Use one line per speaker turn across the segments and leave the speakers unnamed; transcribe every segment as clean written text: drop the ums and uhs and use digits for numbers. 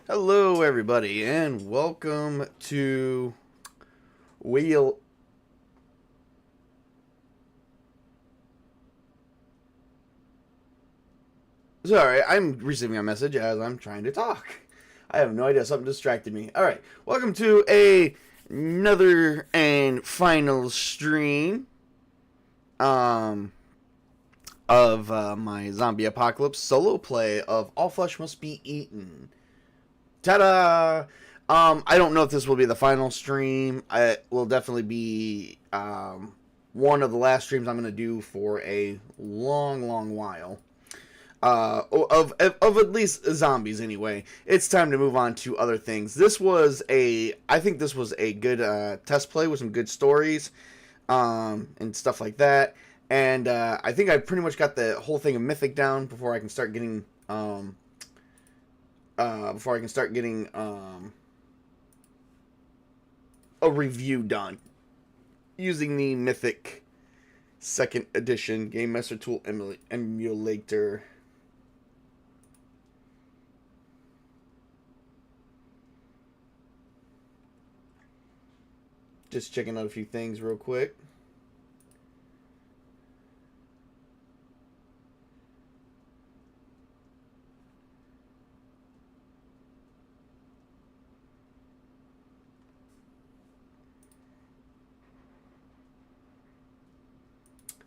Hello, everybody, and welcome to Wheel. Sorry, I'm receiving a message as I'm trying to talk. I have no idea. Something distracted me. All right, welcome to another and final stream um, of my zombie apocalypse solo play of All Flesh Must Be Eaten. Ta-da! I don't know if this will be the final stream. It will definitely be one of the last streams I'm going to do for a long, long while. Of at least zombies anyway. It's time to move on to other things. I think this was a good test play with some good stories and stuff like that. And I think I pretty much got the whole thing of Mythic down before I can start getting a review done using the Mythic second edition Game Master Tool emulator. Just checking out a few things real quick.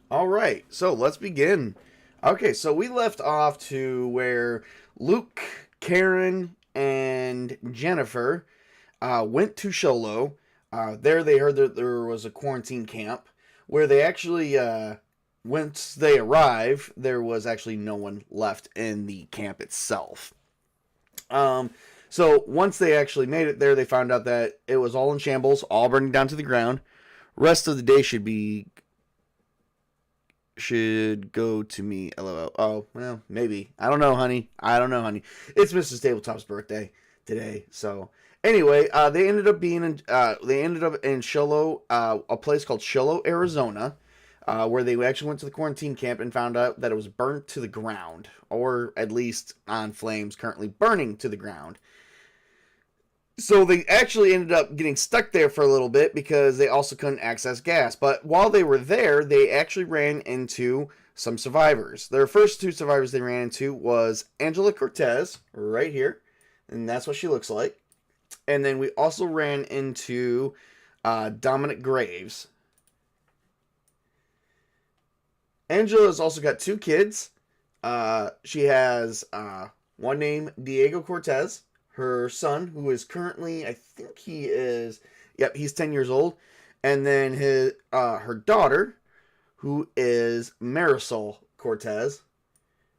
All right, so let's begin. Okay, so we left off to where Luke, Karen, and Jennifer went to Sholo. There they heard that there was a quarantine camp where they actually, once they arrived, there was actually no one left in the camp itself. Um, so once they actually made it there, they found out that it was all in shambles, all burning down to the ground. Rest of the day should go to me. LOL. Oh, well, maybe. I don't know, honey. I don't know, honey. It's Mrs. Tabletop's birthday today. So, anyway, they ended up in Sholo, a place called Sholo, Arizona, where they actually went to the quarantine camp and found out that it was burnt to the ground, or at least on flames, currently burning to the ground. So they actually ended up getting stuck there for a little bit because they also couldn't access gas. But while they were there, they actually ran into some survivors. Their first two survivors they ran into was Angela Cortez, right here, and that's what she looks like. And then we also ran into Dominic Graves. Angela has also got two kids. She has one named Diego Cortez, her son, who is currently, I think he is, yep, he's 10 years old. And then her daughter, who is Marisol Cortez,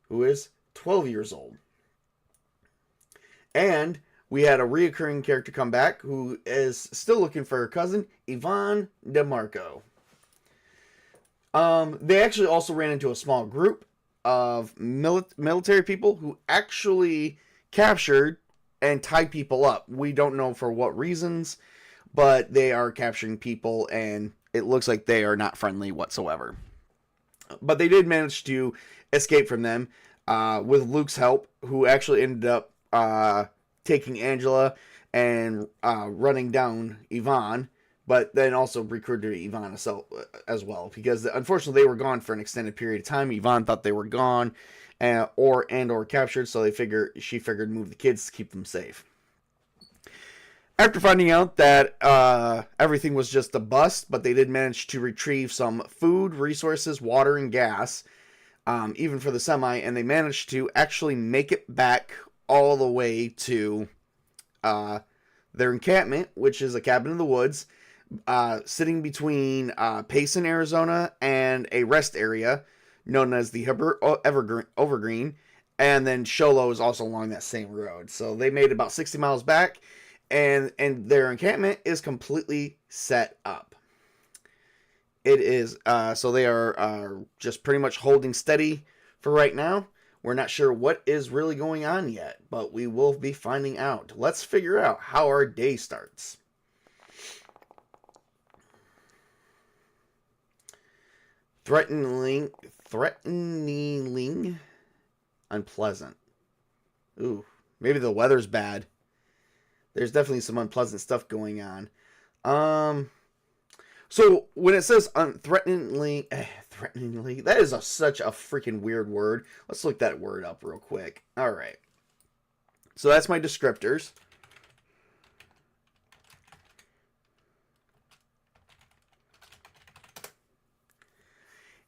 who is 12 years old. And we had a reoccurring character come back who is still looking for her cousin, Yvonne DeMarco. They actually also ran into a small group of military people who actually captured and tied people up. We don't know for what reasons, but they are capturing people, and it looks like they are not friendly whatsoever. But they did manage to escape from them with Luke's help, who actually ended up taking Angela and running down Yvonne, but then also recruited Yvonne as well, because unfortunately they were gone for an extended period of time. Yvonne thought they were gone or captured, so she figured move the kids to keep them safe. After finding out that everything was just a bust, but they did manage to retrieve some food, resources, water, and gas, even for the semi, and they managed to actually make it back all the way to their encampment, which is a cabin in the woods, sitting between Payson, Arizona, and a rest area known as the Evergreen, and then Sholo is also along that same road. So they made about 60 miles back, and their encampment is completely set up. It is so they are just pretty much holding steady for right now. We're not sure what is really going on yet, but we will be finding out. Let's figure out how our day starts. Threatening, unpleasant. Ooh, maybe the weather's bad. There's definitely some unpleasant stuff going on. So when it says threateningly, that is such a freaking weird word. Let's look that word up real quick. All right. So that's my descriptors.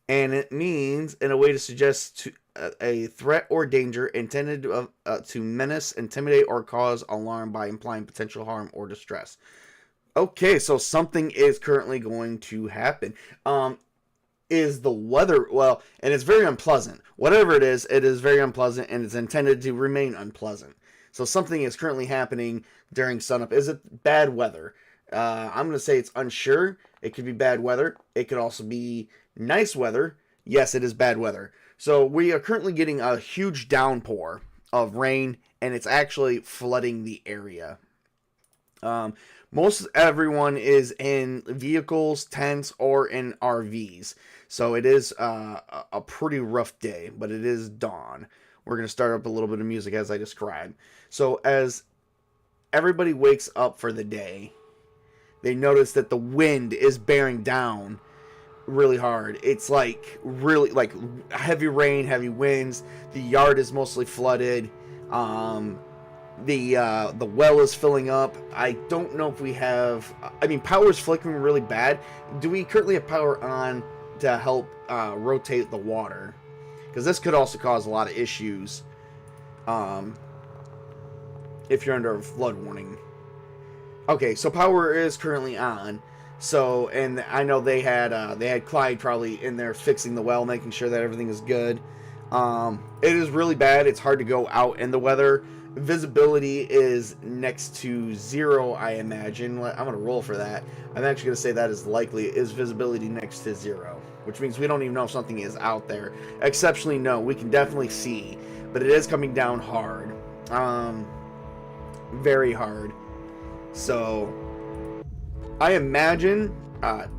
And it means in a way to suggest a threat or danger intended to menace, intimidate, or cause alarm by implying potential harm or distress. Okay, so something is currently going to happen. Is the weather, well, and it's very unpleasant. Whatever it is very unpleasant, and it's intended to remain unpleasant. So something is currently happening during sunup. Is it bad weather? I'm going to say it's unsure. It could be bad weather. It could also be nice weather. Yes, it is bad weather. So we are currently getting a huge downpour of rain, and it's actually flooding the area. Most everyone is in vehicles, tents, or in RVs. So it is a pretty rough day, but it is dawn. We're going to start up a little bit of music as I described. So as everybody wakes up for the day, they notice that the wind is bearing down really hard. It's like really like heavy rain, heavy winds. The yard is mostly flooded. The well is filling up. I don't know if we have... I mean, power is flickering really bad. Do we currently have power on to help rotate the water? Because this could also cause a lot of issues if you're under a flood warning. Okay, so power is currently on. So, and I know they had Clyde probably in there fixing the well, making sure that everything is good. It is really bad. It's hard to go out in the weather. Visibility is next to 0, I imagine. I'm going to roll for that. I'm actually going to say that is likely. Is visibility next to 0? Which means we don't even know if something is out there. Exceptionally, no. We can definitely see. But it is coming down hard. Very hard. So, I imagine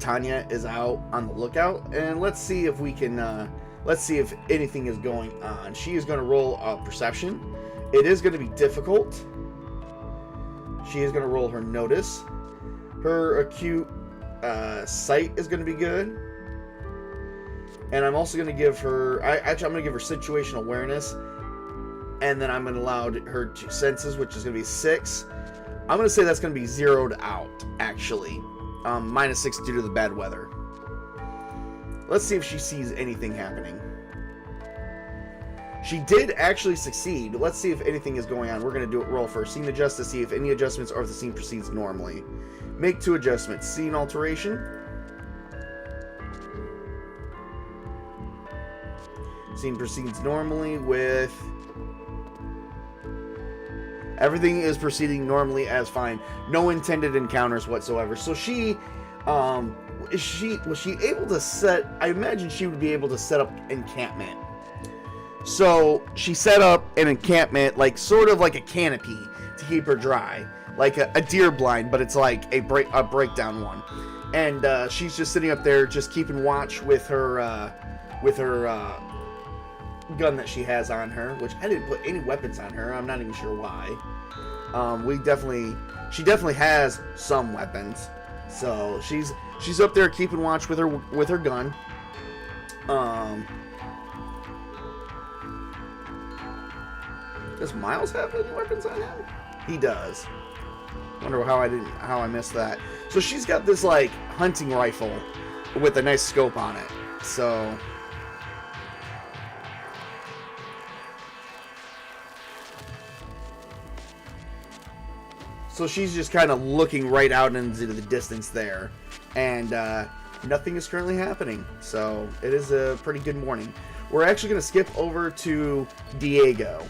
Tanya is out on the lookout. And let's see if we can... let's see if anything is going on. She is going to roll perception. It is going to be difficult. She is going to roll her notice. Her acute sight is going to be good. And I'm also going to give her... I'm going to give her situational awareness. And then I'm going to allow her 2 senses, which is going to be 6. I'm going to say that's going to be zeroed out, actually. -6 due to the bad weather. Let's see if she sees anything happening. She did actually succeed. Let's see if anything is going on. We're going to do it roll first. Scene adjust to see if any adjustments or if the scene proceeds normally. Make 2 adjustments. Scene alteration. Scene proceeds normally with... Everything is proceeding normally as fine. No intended encounters whatsoever. So she... was she able to set... I imagine she would be able to set up encampment. So she set up an encampment, like sort of like a canopy to keep her dry, like a deer blind, but it's like a breakdown one. And she's just sitting up there, just keeping watch with her gun that she has on her, which I didn't put any weapons on her. I'm not even sure why. She definitely has some weapons, so she's up there keeping watch with her gun. Does Miles have any weapons on him? He does. Wonder how I missed that. So she's got this like hunting rifle with a nice scope on it. So she's just kind of looking right out into the distance there, and nothing is currently happening. So it is a pretty good morning. We're actually going to skip over to Diego.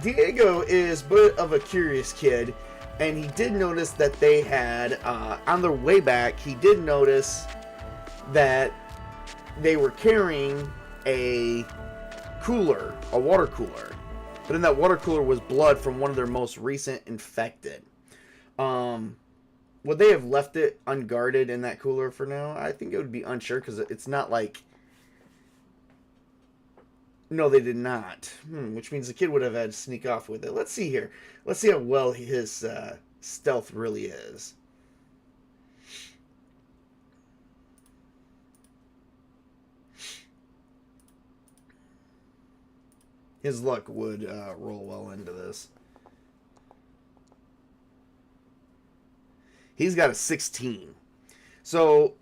Diego is a bit of a curious kid, and he did notice that they had, on their way back, he did notice that they were carrying a cooler, a water cooler. But in that water cooler was blood from one of their most recent infected. Would they have left it unguarded in that cooler for now? I think it would be unsure, because it's not like... No, they did not. Which means the kid would have had to sneak off with it. Let's see here. Let's see how well his stealth really is. His luck would roll well into this. He's got a 16. So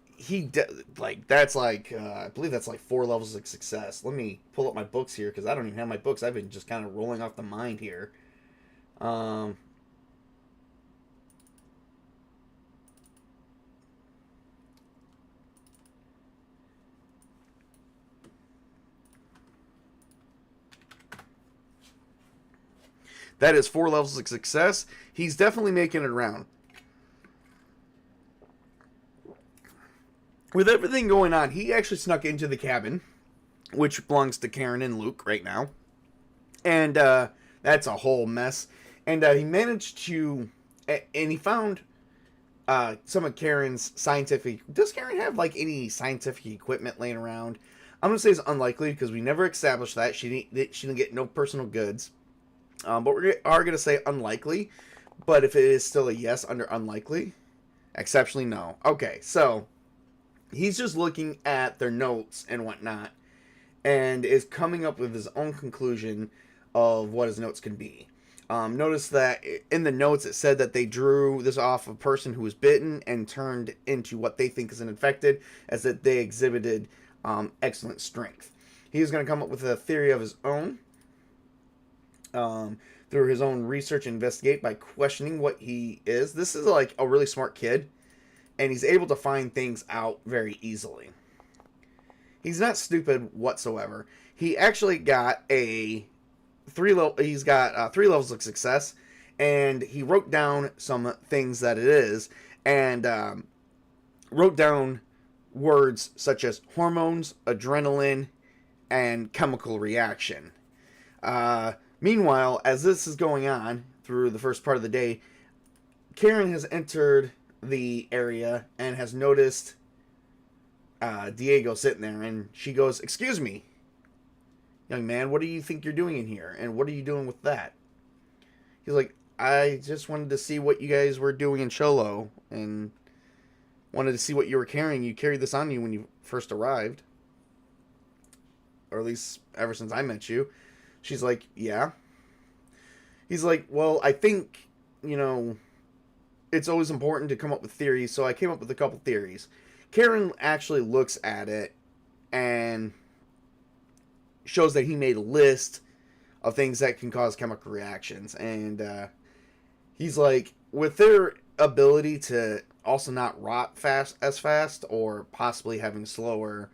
that's like I believe that's like 4 levels of success. Let me pull up my books here because I don't even have my books. I've been just kind of rolling off the mind here. Um, that is 4 levels of success. He's definitely making it around. With everything going on, he actually snuck into the cabin, which belongs to Karen and Luke right now. And that's a whole mess. And he managed to, and he found some of Karen's scientific. Does Karen have like any scientific equipment laying around? I'm gonna say it's unlikely because we never established that she didn't get no personal goods. But we are gonna say unlikely. But if it is still a yes under unlikely, exceptionally no. Okay, so he's just looking at their notes and whatnot, and is coming up with his own conclusion of what his notes can be. Notice that in the notes it said that they drew this off a person who was bitten and turned into what they think is an infected, as that they exhibited excellent strength. He's going to come up with a theory of his own through his own research and investigate by questioning what he is. This is like a really smart kid, and he's able to find things out very easily. He's not stupid whatsoever. He actually got three levels of success, and he wrote down some things that it is, and wrote down words such as hormones, adrenaline, and chemical reaction. Meanwhile, as this is going on through the first part of the day, Karen has entered the area and has noticed Diego sitting there, and she goes, "Excuse me, young man, what do you think you're doing in here? And what are you doing with that?" He's like, "I just wanted to see what you guys were doing in Cholo, and wanted to see what you were carrying. You carried this on you when you first arrived. Or at least ever since I met you." She's like, "Yeah." He's like, "Well, I think, it's always important to come up with theories, so I came up with a couple theories." Karen actually looks at it and shows that he made a list of things that can cause chemical reactions. And he's like, with their ability to also not rot as fast, or possibly having slower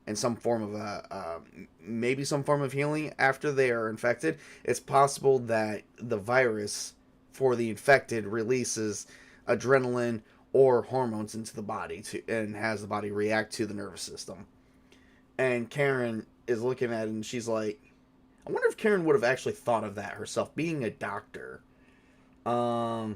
and some form of maybe some form of healing after they are infected, it's possible that the virus for the infected releases adrenaline or hormones into the body and has the body react to the nervous system. And Karen is looking at it, and she's like, I wonder if Karen would have actually thought of that herself, being a doctor. I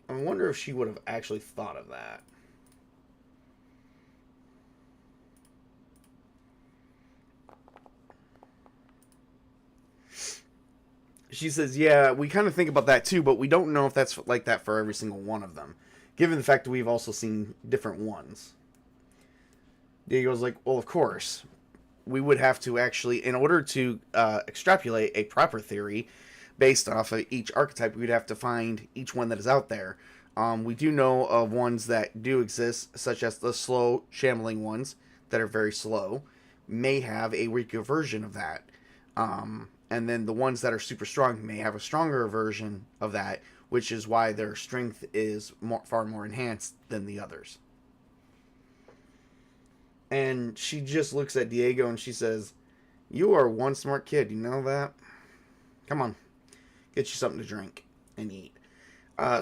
wonder if she would have actually thought of that. She says, "Yeah, we kind of think about that too, but we don't know if that's like that for every single one of them, given the fact that we've also seen different ones." Diego's like, "Well, of course. We would have to actually, in order to extrapolate a proper theory based off of each archetype, we'd have to find each one that is out there. We do know of ones that do exist, such as the slow, shambling ones that are very slow, may have a weaker version of that. And then the ones that are super strong may have a stronger version of that, which is why their strength is far more enhanced than the others." And she just looks at Diego and she says, "You are one smart kid, you know that? Come on, get you something to drink and eat."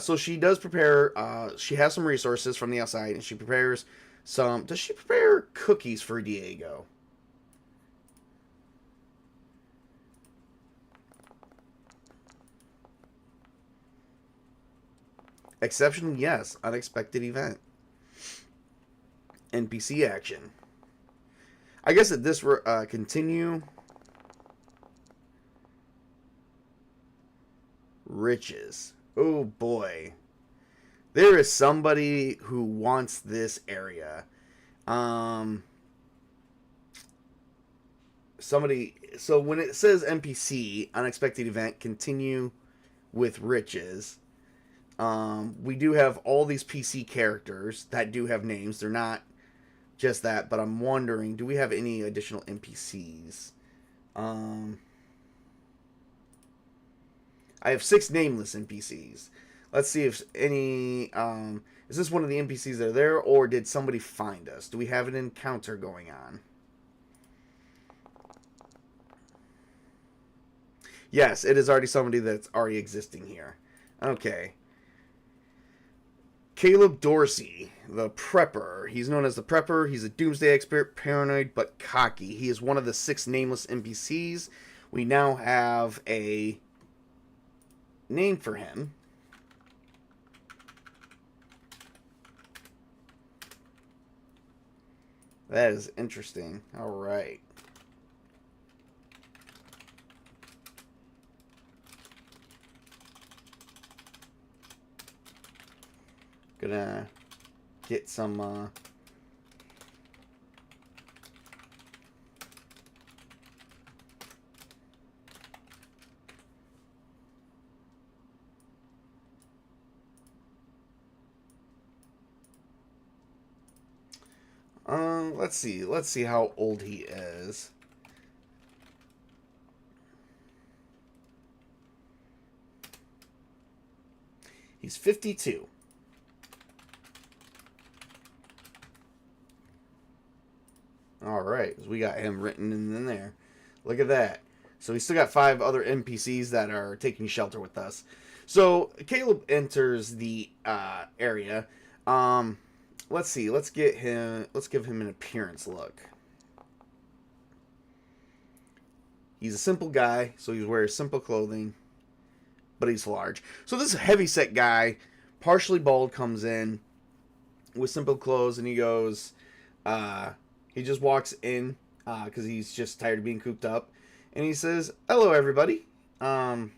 So she does prepare, she has some resources from the outside, and she prepares some, does she prepare cookies for Diego? Exception, yes. Unexpected event. NPC action. I guess at this continue riches. Oh boy, there is somebody who wants this area. Um, somebody. So when it says NPC unexpected event, continue with riches. We do have all these PC characters that do have names. They're not just that, but I'm wondering, do we have any additional NPCs? I have 6 nameless NPCs. Let's see if any. Is this one of the NPCs that are there, or did somebody find us? Do we have an encounter going on? Yes, it is already somebody that's already existing here. Okay. Caleb Dorsey, the Prepper. He's known as the Prepper. He's a doomsday expert, paranoid but cocky. He is one of the 6 nameless NPCs. We now have a name for him. That is interesting. All right. Gonna get some let's see how old he is. He's 52. All right, so we got him written in there. Look at that. So we still got 5 other NPCs that are taking shelter with us. So Caleb enters the area. Let's see. Let's give him an appearance look. He's a simple guy, so he wears simple clothing, but he's large. So this heavyset guy, partially bald, comes in with simple clothes, and he goes. He just walks in because he's just tired of being cooped up, and he says, "Hello, everybody. I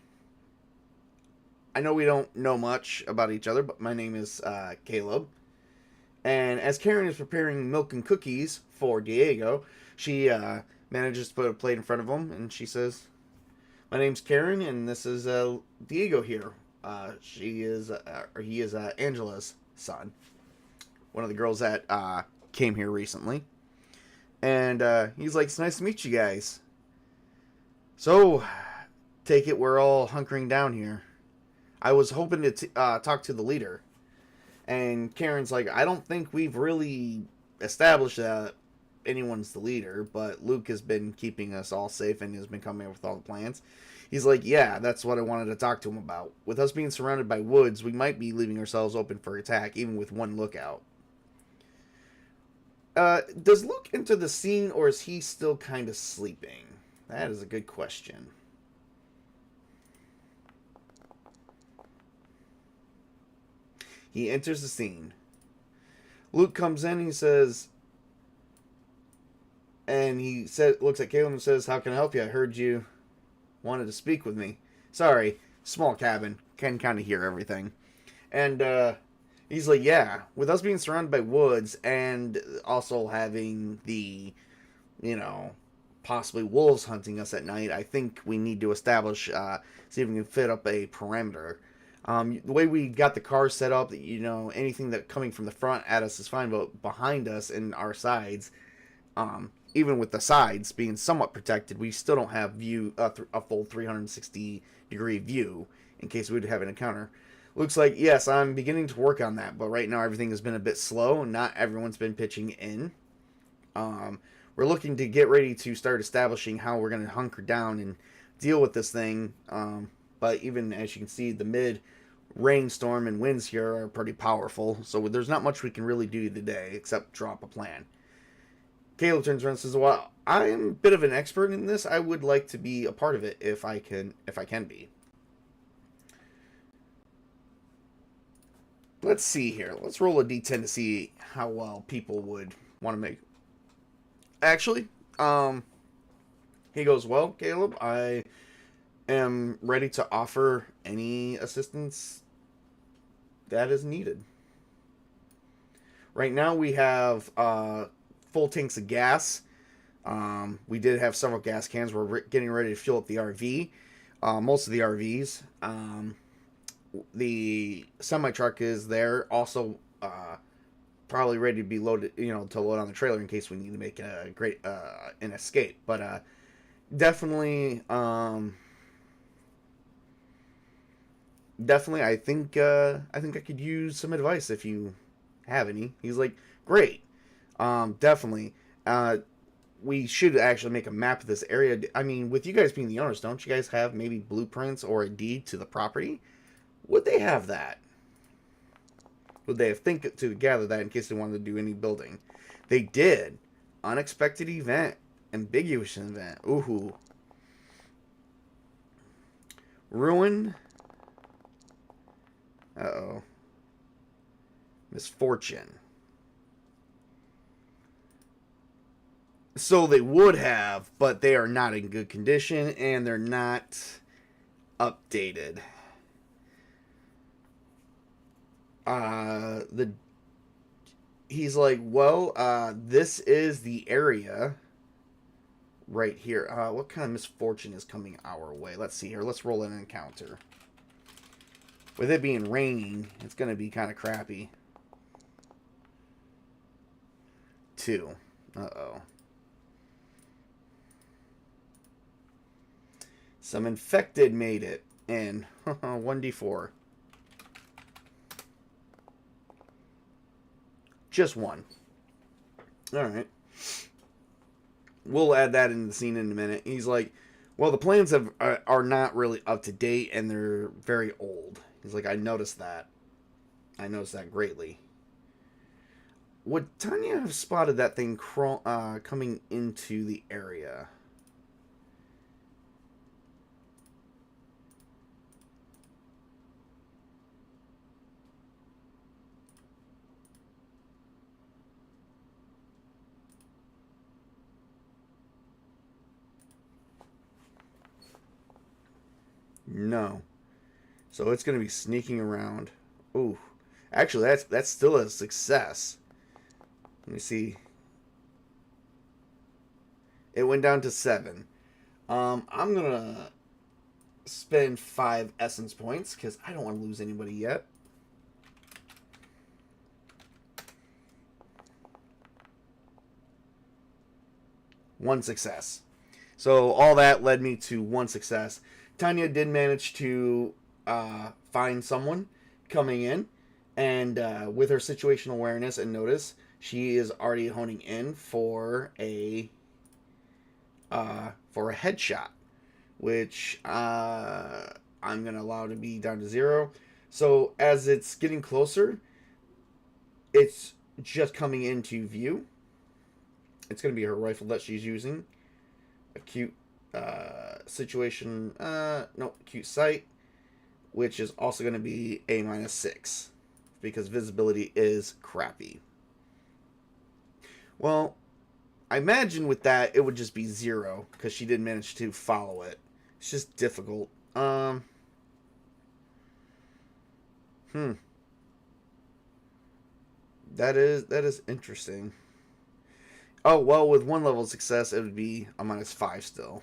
know we don't know much about each other, but my name is Caleb." And as Karen is preparing milk and cookies for Diego, she manages to put a plate in front of him, and she says, "My name's Karen, and this is Diego here. He is Angela's son, one of the girls that came here recently." And he's like, "It's nice to meet you guys. So, take it we're all hunkering down here. I was hoping to talk to the leader." And Karen's like, "I don't think we've really established that anyone's the leader, but Luke has been keeping us all safe and has been coming up with all the plans." He's like, "Yeah, that's what I wanted to talk to him about. With us being surrounded by woods, we might be leaving ourselves open for attack, even with one lookout." Does Luke enter the scene, or is he still kind of sleeping? That is a good question. He enters the scene. Luke comes in, looks at Caleb and says, "How can I help you? I heard you wanted to speak with me." "Sorry, small cabin, can kind of hear everything." And he's like, "Yeah, with us being surrounded by woods and also having the, possibly wolves hunting us at night, I think we need to establish, see if we can fit up a perimeter. The way we got the car set up, anything that coming from the front at us is fine, but behind us and our sides, even with the sides being somewhat protected, we still don't have a full 360-degree view in case we'd have an encounter." Looks like, "Yes, I'm beginning to work on that, but right now everything has been a bit slow and not everyone's been pitching in. We're looking to get ready to start establishing how we're going to hunker down and deal with this thing. But even as you can see, the rainstorm and winds here are pretty powerful, so there's not much we can really do today except drop a plan." Caleb turns around and says, "Well, I'm a bit of an expert in this. I would like to be a part of it if I can be." Let's see here. Let's roll a d10 to see how well people would want to make. actually. He goes, well, Caleb, I am ready to offer any assistance that is needed. Right now we have full tanks of gas. We did have several gas cans. We're getting ready to fuel up the RV. Most of the RVs. The semi truck is there, also probably ready to be loaded, to load on the trailer in case we need to make a great an escape. But definitely, definitely, I think I could use some advice if you have any. He's like, great, definitely. We should actually make a map of this area. I mean, with you guys being the owners, don't you guys have maybe blueprints or a deed to the property? Would they have that? Would they have think to gather that in case they wanted to do any building? They did. Unexpected event. Ambiguous event. Ooh. Ruin. Uh-oh. Misfortune. So they would have, but they are not in good condition, and they're not updated. He's like, well, this is the area right here. What kind of misfortune is coming our way? Let's see here. Let's roll an encounter. With it being raining, it's going to be kind of crappy. 2. Uh-oh. Some infected made it. And 1d4. Just 1. Alright. We'll add that in the scene in a minute. He's like, well, the plans are not really up to date, and they're very old. He's like, I noticed that. I noticed that greatly. Would Tanya have spotted that thing coming into the area? No. So it's going to be sneaking around. Ooh. Actually, that's still a success. Let me see. It went down to 7. I'm going to spend 5 essence points because I don't want to lose anybody yet. One success. So all that led me to 1 success. Tanya did manage to find someone coming in, and with her situational awareness and notice, she is already honing in for a headshot, which I'm gonna allow to be down to 0. So as it's getting closer, it's just coming into view. It's gonna be her rifle that she's using. Acute situation, no, acute sight, which is also going to be a -6 because visibility is crappy. Well, I imagine with that it would just be 0 because she didn't manage to follow it. It's just difficult. That is interesting. Oh, well, with 1 level of success, it would be a -5 still.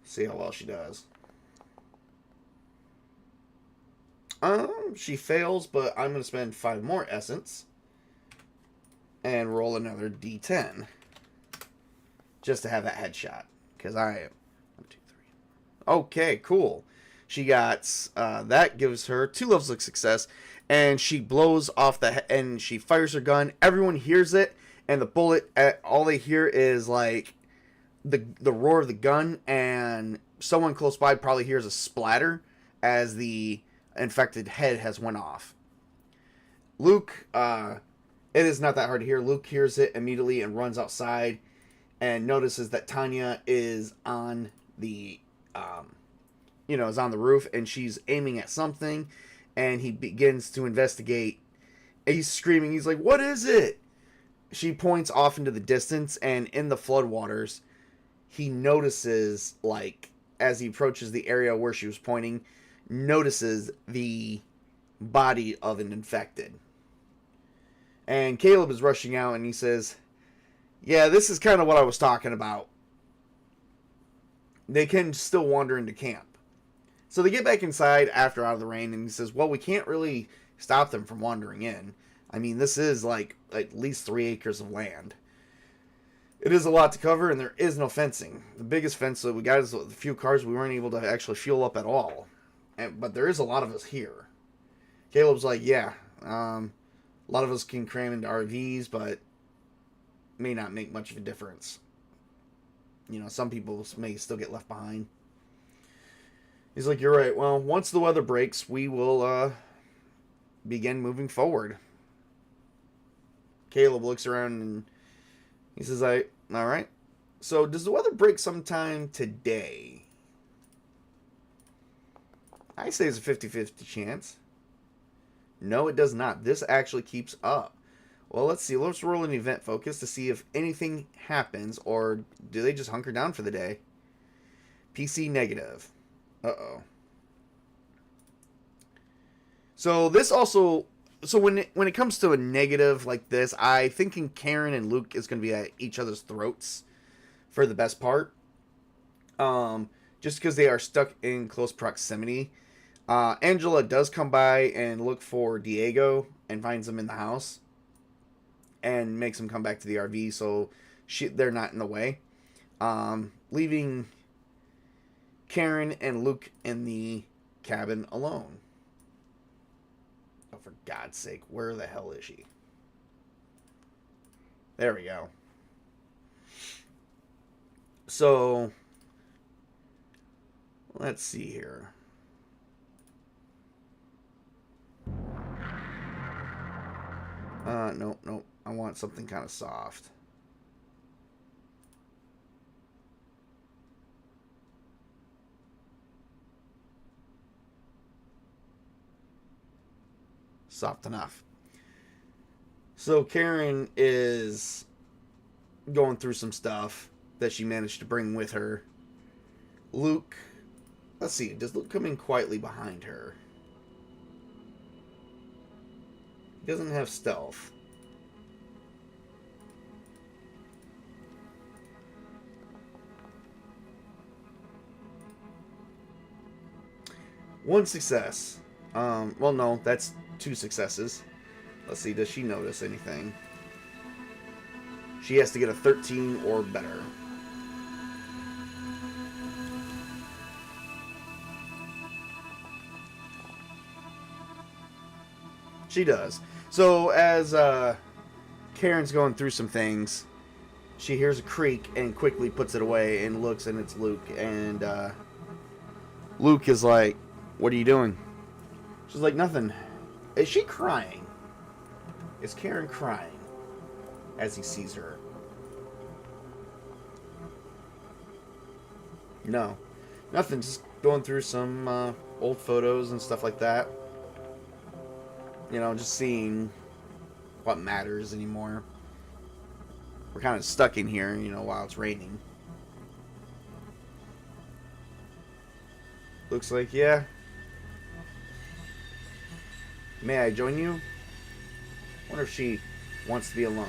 See how well she does. She fails, but I'm going to spend 5 more essence and roll another d10 just to have that headshot. Because I am 1, 2, 3. Okay, cool. She got that gives her 2 levels of success, and she blows off and she fires her gun. Everyone hears it, and the bullet. All they hear is like the roar of the gun, and someone close by probably hears a splatter as the infected head has went off. Luke, it is not that hard to hear. Luke hears it immediately and runs outside and notices that Tanya is on the is on the roof, and she's aiming at something, and he begins to investigate. He's screaming. He's like, what is it? she points off into the distance, and in the floodwaters, he notices, like, as he approaches the area where she was pointing, notices the body of an infected. And Caleb is rushing out, and he says, yeah, this is kind of what I was talking about. They can still wander into camp. So they get back inside after Out of the Rain, and he says, well, we can't really stop them from wandering in. I mean, this is like at least 3 acres of land. It is a lot to cover, and there is no fencing. The biggest fence that we got is a few cars we weren't able to actually fuel up at all. But there is a lot of us here. Caleb's like, yeah, a lot of us can cram into RVs, but may not make much of a difference. You know, some people may still get left behind. He's like, you're right. Well, once the weather breaks, we will begin moving forward. Caleb looks around and he says, all right. So does the weather break sometime today? I say it's a 50-50 chance. No, it does not. This actually keeps up. Well, let's see. Let's roll an event focus to see if anything happens, or do they just hunker down for the day? PC negative. Uh-oh. So this also... So when it comes to a negative like this, I thinking Karen and Luke is going to be at each other's throats for the best part. Just because they are stuck in close proximity. Angela does come by and look for Diego and finds him in the house. And makes him come back to the RV so they're not in the way. Leaving Karen and Luke in the cabin alone. Oh, for God's sake, where the hell is she? There we go. So, let's see here. Nope. I want something kind of soft. Soft enough. So Karen is going through some stuff that she managed to bring with her. Luke, let's see, does Luke come in quietly behind her? He doesn't have stealth. One success. Well, no, that's 2 successes. Let's see, does she notice anything? She has to get a 13 or better. She does. So as Karen's going through some things, she hears a creak and quickly puts it away and looks, and it's Luke. And Luke is like, what are you doing? She's like, nothing. Is she crying? Is Karen crying as he sees her? No. Nothing. Just going through some old photos and stuff like that. You know, just seeing what matters anymore. We're kind of stuck in here, you know, while it's raining. Looks like, yeah. May I join you? Wonder if she wants to be alone.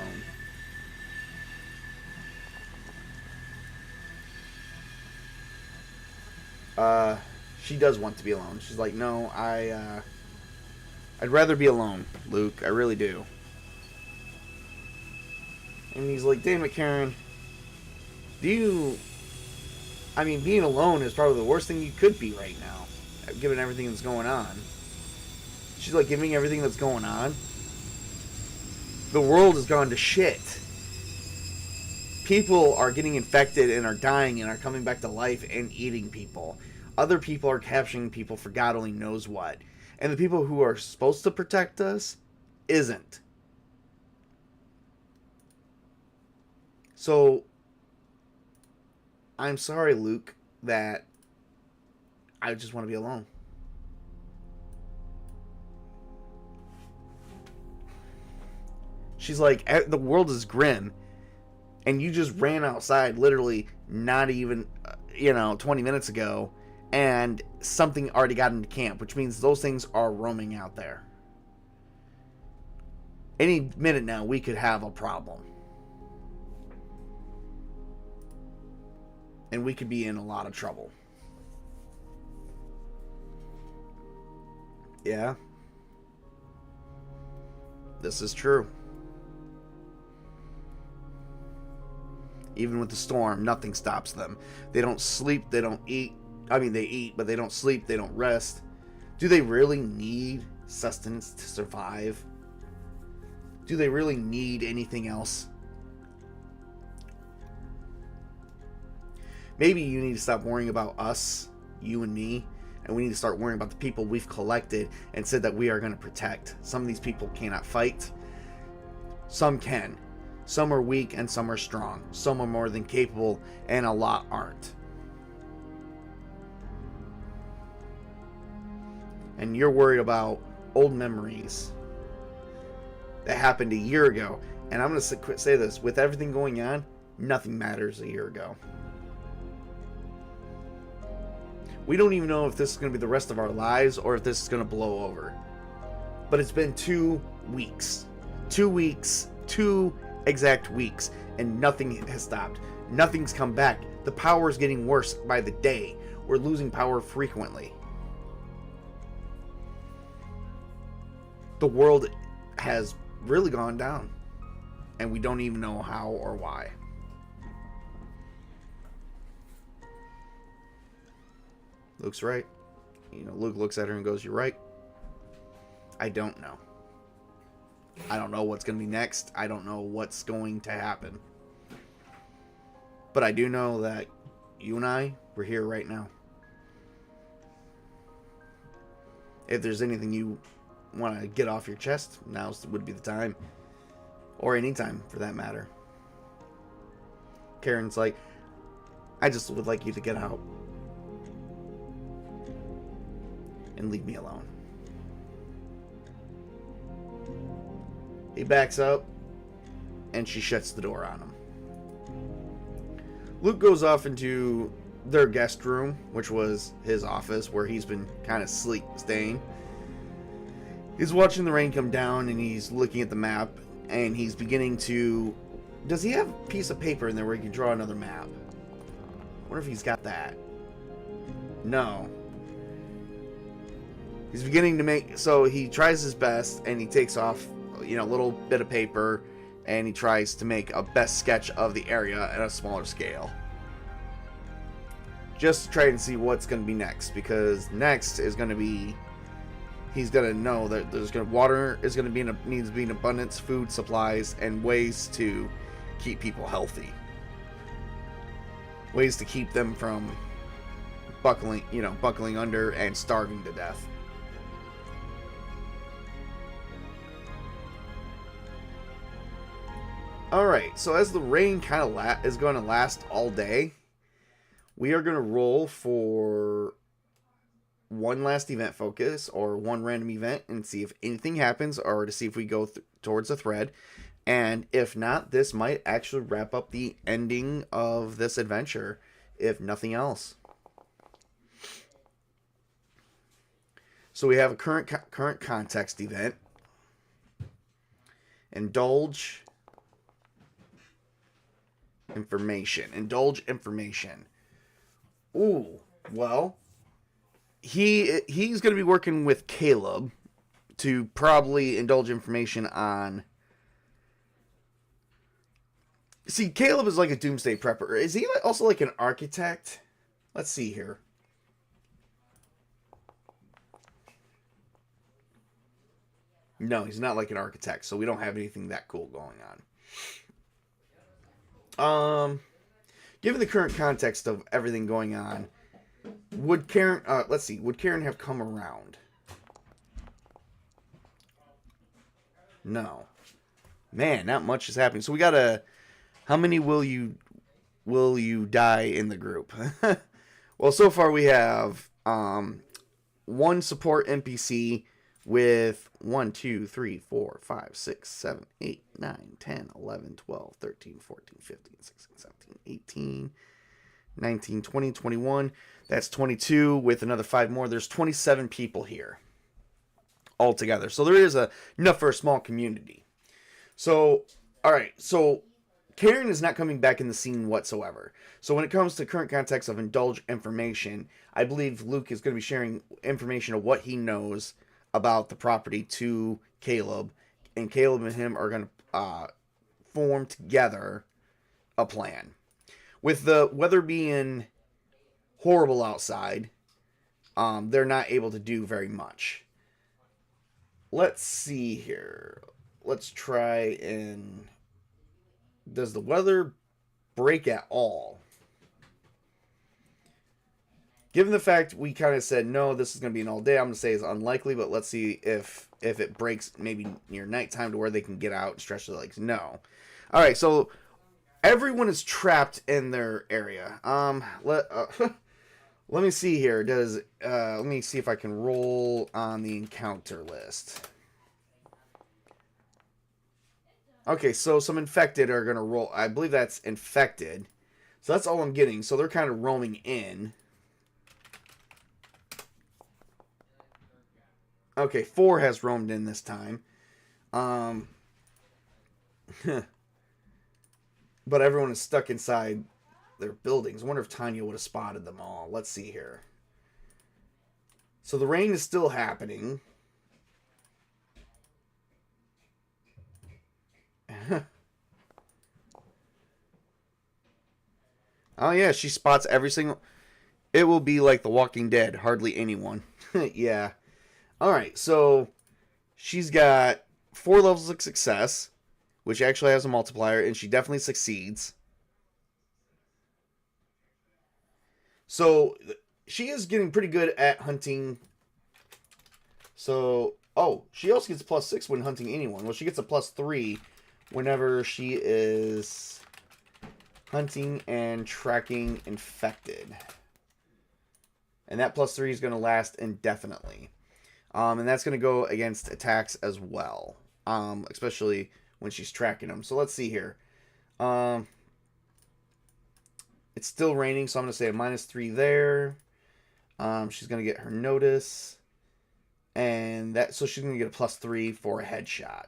She does want to be alone. She's like, no, I'd rather be alone, Luke. I really do. And he's like, damn it, Karen. I mean, being alone is probably the worst thing you could be right now, given everything that's going on. She's like, giving everything that's going on. The world has gone to shit. People are getting infected and are dying and are coming back to life and eating people. Other people are capturing people for God only knows what. And the people who are supposed to protect us isn't. So, I'm sorry, Luke, that I just want to be alone. She's like, the world is grim, and you just ran outside literally not even, 20 minutes ago, and something already got into camp, which means those things are roaming out there. Any minute now, we could have a problem. And we could be in a lot of trouble. Yeah. This is true. Even with the storm, nothing stops them. They don't sleep, they don't eat. I mean, they eat, but they don't sleep, they don't rest. Do they really need sustenance to survive? Do they really need anything else? Maybe you need to stop worrying about us, you and me, and we need to start worrying about the people we've collected and said that we are going to protect. Some of these people cannot fight. Some can. Some are weak and some are strong. Some are more than capable and a lot aren't. And you're worried about old memories that happened a year ago. And I'm going to say this. With everything going on, nothing matters a year ago. We don't even know if this is going to be the rest of our lives or if this is going to blow over. But it's been 2 weeks. 2 weeks. 2 exact weeks. And nothing has stopped. Nothing's come back. The power is getting worse by the day. We're losing power frequently. The world has really gone down. And we don't even know how or why. Luke's right. Luke looks at her and goes, "You're right. I don't know. I don't know what's going to be next. I don't know what's going to happen. But I do know that you and I, we're here right now. If there's anything you want to get off your chest, now would be the time. Or any time, for that matter." Karen's like, "I just would like you to get out. And leave me alone." He backs up, and she shuts the door on him. Luke goes off into their guest room, which was his office, where he's been kind of staying. He's watching the rain come down, and he's looking at the map, and he's beginning to... Does he have a piece of paper in there where he can draw another map? I wonder if he's got that. No. He's beginning to make... So he tries his best, and he takes off, a little bit of paper, and he tries to make a best sketch of the area at a smaller scale. Just to try and see what's going to be next, because next is going to be... He's going to know that water is going to needs to be in abundance, food, supplies, and ways to keep people healthy. Ways to keep them from buckling under and starving to death. Alright, so as the rain kind of is going to last all day, we are going to roll for one last event focus or one random event and see if anything happens, or to see if we go towards a thread. And if not, this might actually wrap up the ending of this adventure, if nothing else. So we have a current context event. Indulge information. Ooh, well, he's going to be working with Caleb to probably indulge information on... See, Caleb is like a doomsday prepper. Is he also like an architect? Let's see here. No, he's not like an architect, so we don't have anything that cool going on. Given the current context of everything going on, would Karen, would Karen have come around? No. Man, not much is happening. So we gotta, how many will you die in the group? Well, so far we have, one support NPC, with 1, 2, 3, 4, 5, 6, 7, 8, 9, 10, 11, 12, 13, 14, 15, 16, 17, 18, 19, 20, 21. That's 22 with another 5 more. There's 27 people here altogether. So there is enough for a small community. So, all right. So Karen is not coming back in the scene whatsoever. So when it comes to current context of indulge information, I believe Luke is going to be sharing information of what he knows about the property to Caleb. And Caleb and him are going to form together a plan. With the weather being horrible outside, they're not able to do very much. Let's see here. Let's try and... Does the weather break at all? Given the fact we kind of said, no, this is going to be an all day, I'm going to say it's unlikely, but let's see if it breaks maybe near nighttime to where they can get out and stretch their legs. No. All right, so everyone is trapped in their area. Let me see here. Let me see if I can roll on the encounter list. Okay, so some infected are going to roll. I believe that's infected. So that's all I'm getting. So they're kind of roaming in. Okay, 4 has roamed in this time. But everyone is stuck inside their buildings. I wonder if Tanya would have spotted them all. Let's see here. So the rain is still happening. Oh yeah, she spots every single... It will be like The Walking Dead. Hardly anyone. Yeah. Alright, so she's got 4 levels of success, which actually has a multiplier, and she definitely succeeds. So she is getting pretty good at hunting. So, oh, she also gets a +6 when hunting anyone. Well, she gets a +3 whenever she is hunting and tracking infected. And that +3 is going to last indefinitely. And that's going to go against attacks as well. Especially when she's tracking them. So let's see here. It's still raining, so I'm going to say a -3 there. She's going to get her notice. And that, so she's going to get a +3 for a headshot.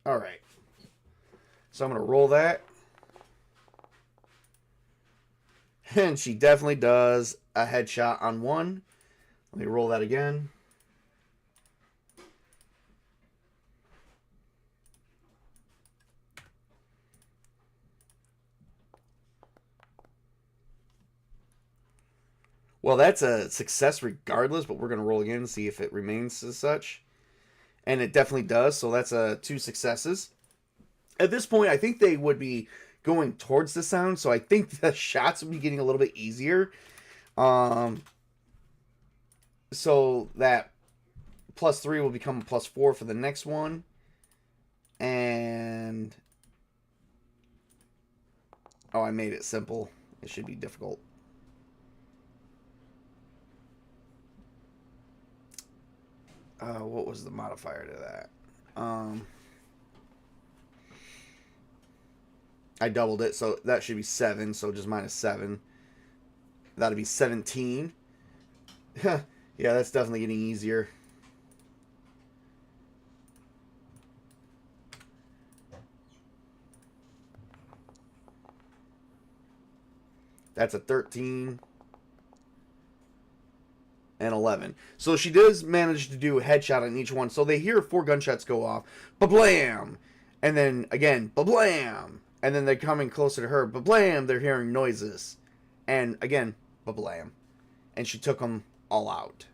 Alright. So I'm going to roll that. And she definitely does a headshot on 1. Let me roll that again. Well, that's a success regardless, but we're going to roll again and see if it remains as such. And it definitely does, so that's 2 successes. At this point, I think they would be going towards the sound, so I think the shots would be getting a little bit easier. So that +3 will become a +4 for the next one. And... oh, I made it simple. It should be difficult. What was the modifier to that? I doubled it, so that should be 7, so just -7. That'll be 17. Yeah, that's definitely getting easier. That's a 13. And 11. So she does manage to do a headshot on each one. So they hear 4 gunshots go off. Ba-blam! And then, again, ba-blam! And then they're coming closer to her. Ba-blam! They're hearing noises. And, again, ba-blam. And she took them all out.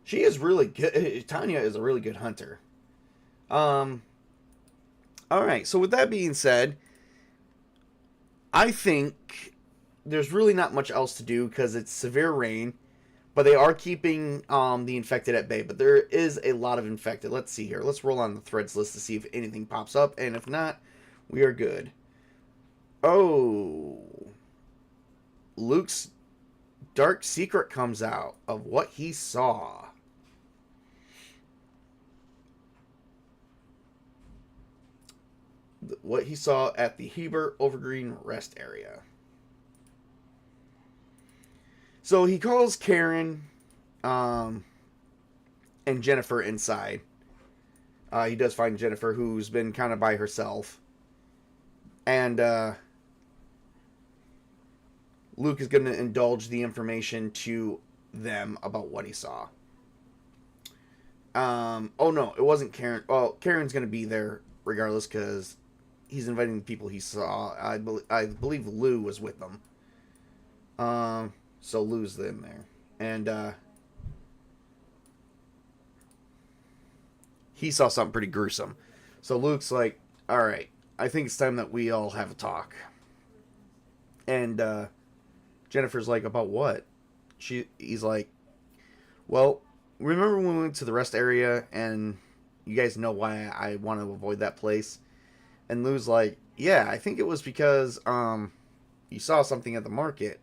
She is really good. Tanya is a really good hunter. Alright, so with that being said, I think there's really not much else to do because it's severe rain, but they are keeping the infected at bay. But there is a lot of infected. Let's see here. Let's roll on the threads list to see if anything pops up, and if not, we are good. Oh, Luke's dark secret comes out of what he saw. What he saw at the Heber Overgreen rest area. So he calls Karen and Jennifer inside. He does find Jennifer, who's been kind of by herself. And Luke is going to indulge the information to them about what he saw. Oh no, it wasn't Karen. Well, Karen's going to be there regardless because he's inviting the people he saw. I believe Lou was with them. So Lou's in there. And he saw something pretty gruesome. So Luke's like, alright, I think it's time that we all have a talk. And Jennifer's like, about what? He's like, well, remember when we went to the rest area and you guys know why I want to avoid that place? And Lou's like, yeah, I think it was because you saw something at the market.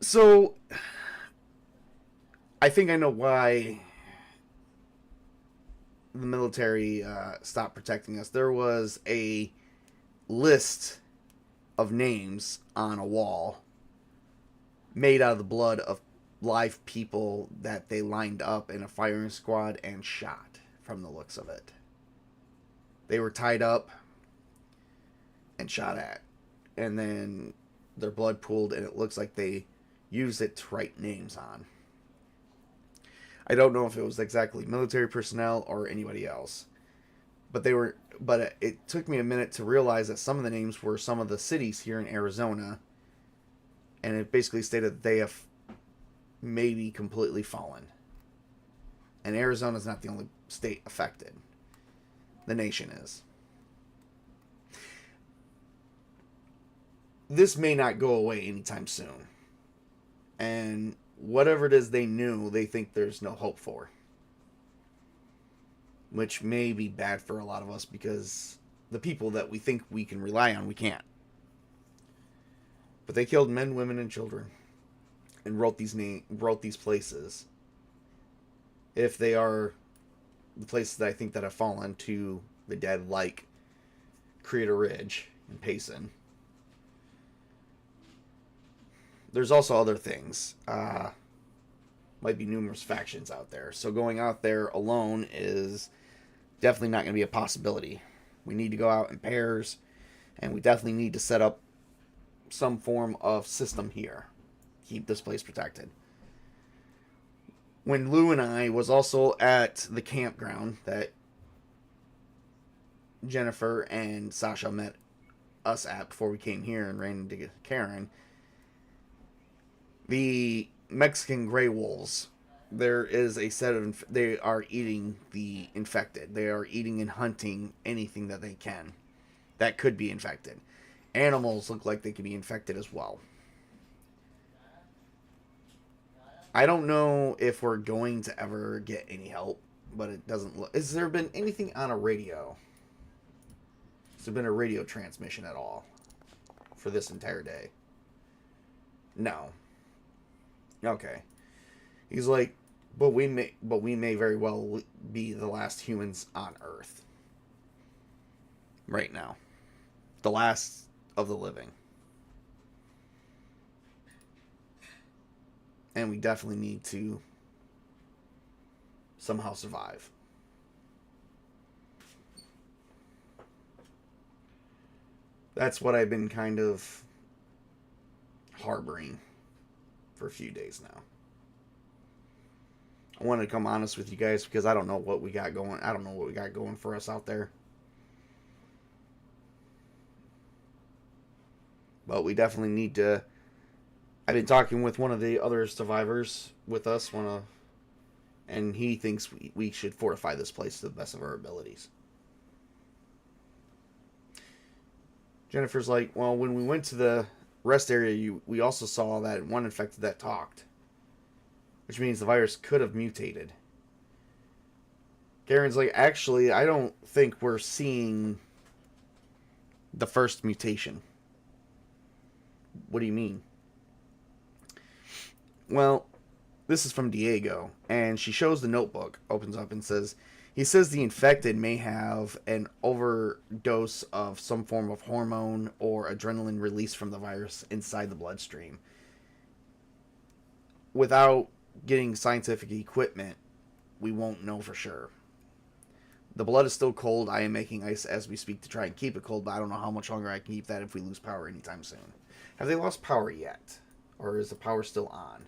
So I think I know why the military stopped protecting us. There was a list of names on a wall made out of the blood of live people that they lined up in a firing squad and shot, from the looks of it. They were tied up and shot at. And then their blood pooled, and it looks like they used it to write names on. I don't know if it was exactly military personnel or anybody else. But it took me a minute to realize that some of the names were some of the cities here in Arizona. And it basically stated that they have maybe completely fallen. And Arizona's not the only state affected. The nation is. This may not go away anytime soon. And whatever it is they knew, they think there's no hope for. Which may be bad for a lot of us because the people that we think we can rely on, we can't. But they killed men, women, and children. And wrote these places. If they are the places that I think that have fallen to the dead, like Crater Ridge and Payson. There's also other things. Might be numerous factions out there. So going out there alone is definitely not going to be a possibility. We need to go out in pairs, and we definitely need to set up some form of system here. Keep this place protected. When Lou and I was also at the campground that Jennifer and Sasha met us at before we came here and ran into Karen, the Mexican gray wolves, there is a set of, they are eating the infected. They are eating and hunting anything that they can that could be infected. Animals look like they could be infected as well. I don't know if we're going to ever get any help, but it doesn't look... Has there been anything on a radio? Has there been a radio transmission at all for this entire day? No. Okay. He's like, but we may very well be the last humans on Earth. Right now. The last of the living. And we definitely need to somehow survive. That's what I've been kind of harboring for a few days now. I wanted to come honest with you guys because I don't know what we got going. I don't know what we got going for us out there. But we definitely need to... I've been talking with one of the other survivors with us, and he thinks we should fortify this place to the best of our abilities. Jennifer's like, well, when we went to the rest area, we also saw that one infected that talked. Which means the virus could have mutated. Karen's like, actually, I don't think we're seeing the first mutation. What do you mean? Well, this is from Diego, and she shows the notebook, opens up, and says, he says the infected may have an overdose of some form of hormone or adrenaline released from the virus inside the bloodstream. Without getting scientific equipment, we won't know for sure. The blood is still cold. I am making ice as we speak to try and keep it cold, but I don't know how much longer I can keep that if we lose power anytime soon. Have they lost power yet? Or is the power still on?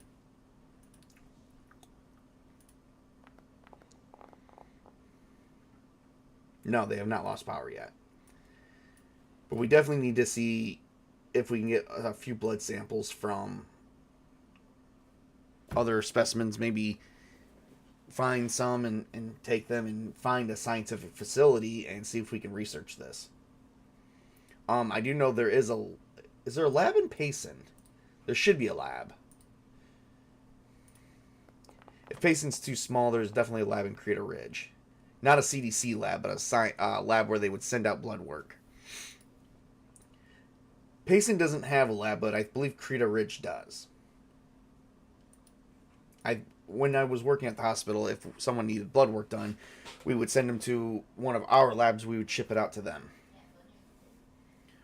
No, they have not lost power yet. But we definitely need to see if we can get a few blood samples from other specimens. Maybe find some and take them and find a scientific facility and see if we can research this. I do know there is a... Is there a lab in Payson? There should be a lab. If Payson's too small, there's definitely a lab in Crater Ridge. Not a CDC lab, but a lab where they would send out blood work. Payson doesn't have a lab, but I believe Crater Ridge does. When I was working at the hospital, if someone needed blood work done, we would send them to one of our labs. We would ship it out to them.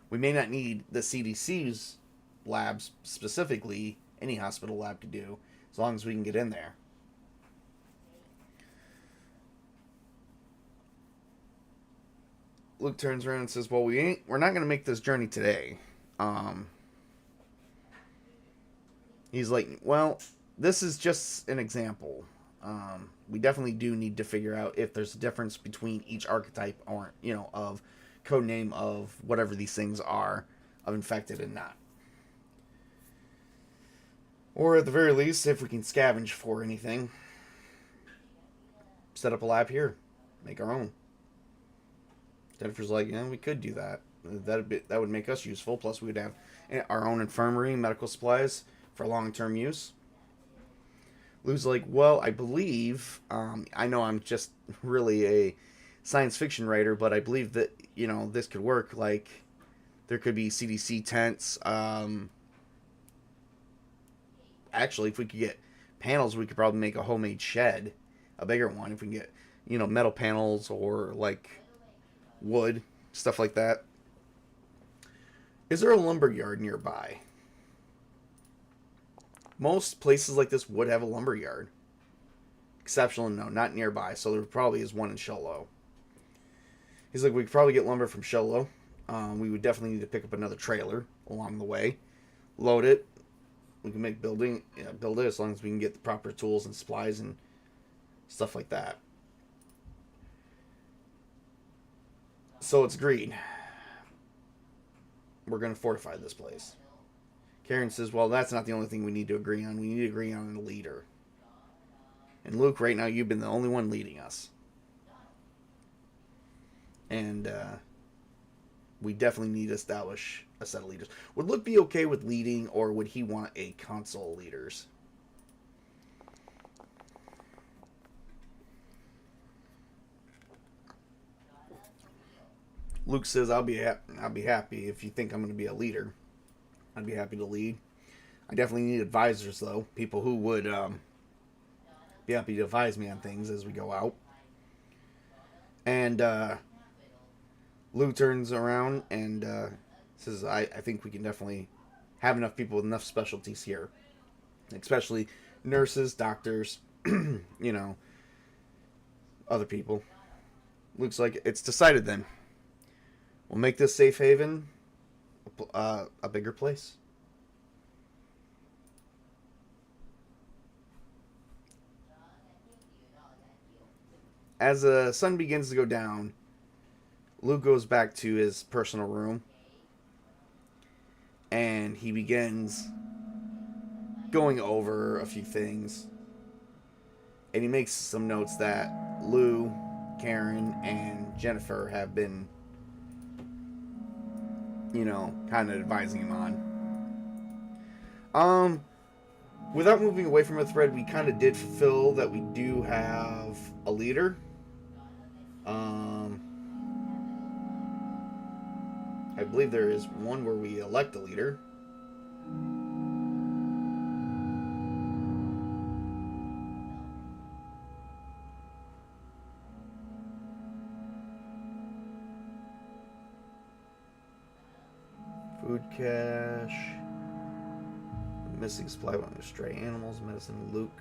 We may not need the CDC's labs specifically. Any hospital lab could do, as long as we can get in there. Luke turns around and says, well, we're not going to make this journey today. He's like, well, this is just an example. We definitely do need to figure out if there's a difference between each archetype or, of code name of whatever these things are, of infected and not. Or at the very least, if we can scavenge for anything, set up a lab here, make our own. Jennifer's like, yeah, we could do that. That would make us useful. Plus, we would have our own infirmary, medical supplies for long-term use. Lou's like, well, I believe, I know I'm just really a science fiction writer, but I believe that, this could work. Like, there could be CDC tents. Actually, if we could get panels, we could probably make a homemade shed, a bigger one. If we can get, metal panels or, like, wood, stuff like that. Is there a lumber yard nearby? Most places like this would have a lumber yard. Exceptional, no, not nearby. So there probably is one in Sholo. He's like, we could probably get lumber from Sholo. We would definitely need to pick up another trailer along the way. Load it. We can make build it as long as we can get the proper tools and supplies and stuff like that. So it's agreed. We're going to fortify this place. Karen says, well, that's not the only thing we need to agree on. We need to agree on a leader. And Luke, right now, you've been the only one leading us. And we definitely need to establish a set of leaders. Would Luke be okay with leading, or would he want a council of leaders? Luke says, I'll be happy if you think I'm going to be a leader. I'd be happy to lead. I definitely need advisors, though. People who would be happy to advise me on things as we go out. And Luke turns around and says, I think we can definitely have enough people with enough specialties here. Especially nurses, doctors, other people. Luke's like, it's decided then. We'll make this safe haven a bigger place. As the sun begins to go down, Luke goes back to his personal room. And he begins going over a few things. And he makes some notes that Lou, Karen, and Jennifer have been kind of advising him on. Without moving away from a thread, we kind of did fulfill that we do have a leader. I believe there is one where we elect a leader. cache. Missing supply, stray animals, medicine, Luke.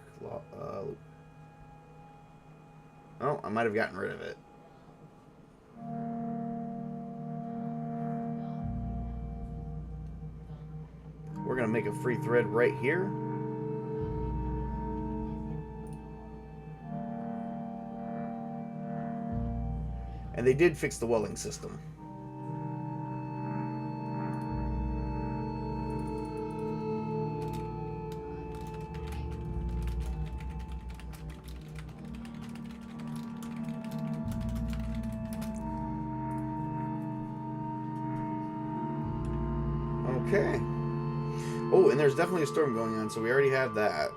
Oh, I might have gotten rid of it. We're going to make a free thread right here. And they did fix the welding system. Okay. Oh, and there's definitely a storm going on, so we already have that.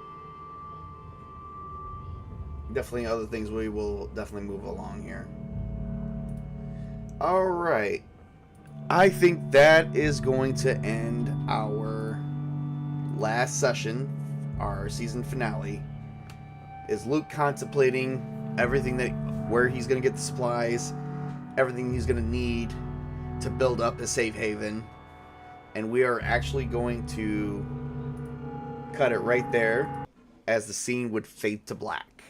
Definitely other things we will definitely move along here. Alright. I think that is going to end our last session, our season finale. Is Luke contemplating everything that, where he's going to get the supplies, everything he's going to need to build up a safe haven. And we are actually going to cut it right there as the scene would fade to black.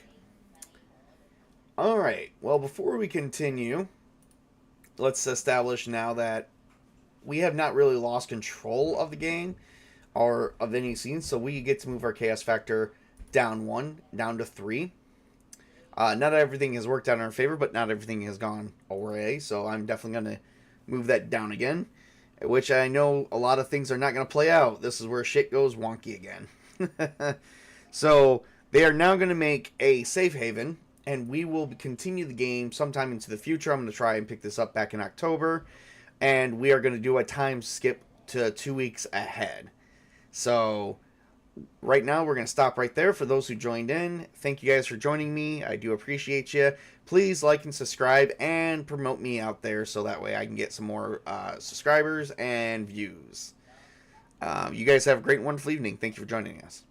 Alright, well, before we continue, let's establish now that we have not really lost control of the game or of any scene, so we get to move our chaos factor down 1, down to 3. Not everything has worked out in our favor, but not everything has gone away, so I'm definitely going to move that down again. Which I know a lot of things are not going to play out. This is where shit goes wonky again. So they are now going to make a safe haven, and we will continue the game sometime into the future. I'm going to try and pick this up back in October, and we are going to do a time skip to 2 weeks ahead. So right now we're going to stop right there. For those who joined in, thank you guys for joining me. I do appreciate you. Please like and subscribe and promote me out there so that way I can get some more subscribers and views. You guys have a great, wonderful evening. Thank you for joining us.